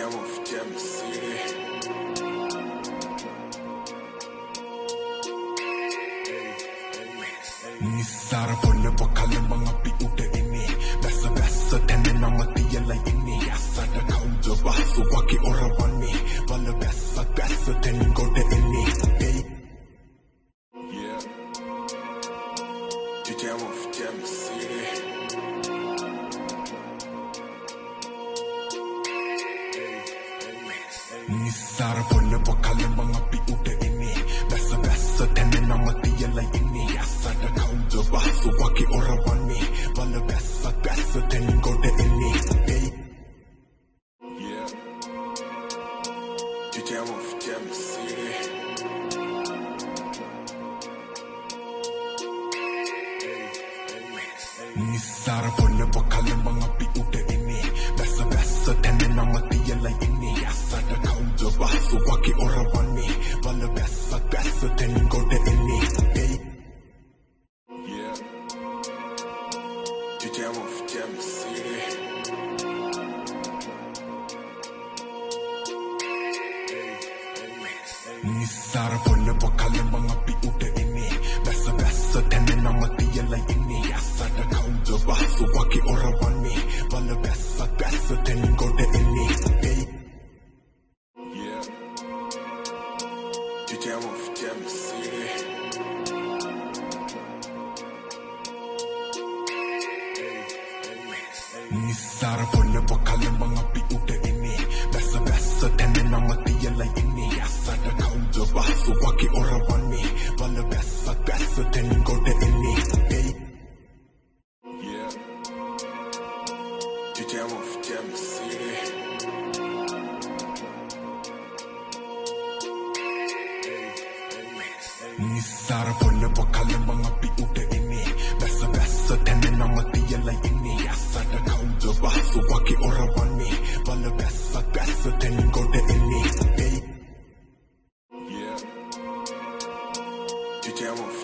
Jam City. Nisara pole bakal mga piude ini Basa basa tene nama tiyala ini Yasada kaunja basu waki orawani Bala basa basa tene gode ini Yeah Jam City Nisara pole bakal mga piude ini Basa basa tene nama tiyala ini Yasada kaunja basu waki orawani Bala basa basa tene gode ini Yeah Jam City Nisara pole bakal mga piude ini Basa basa tene nama tiyala ini Yasada kaunja basu waki orawani Bala basa basa tene gode ini Yeah Jam City Nisara pole bakal mga piude ini Basa basa tene nama tiyala ini Yasada kaunja basu waki orawani Bala basa basa tene gode ini Yeah Jam City Nisara pole bakal mga piude ini Basa basa tene nama tiyala ini Yasada kaunja basu waki orawani Bala basa basa tene gode ini Yeah Jam City Nisara pole bakal mga piude ini Basa basa tene nama tiyala ini Yasada kaunja basu waki orawani Bala basa basa tene gode ini Yeah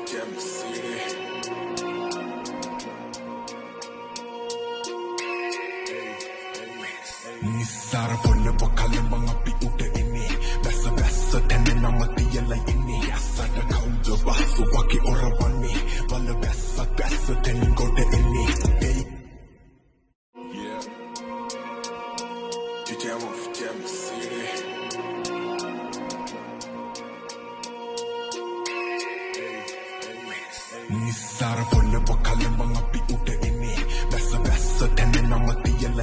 Jam City Nisara pole bakal mga piude ini Basa basa tene nama tiyala ini Yasada kaunja basu waki orawani Bala basa basa tene gode ini Yeah Jam City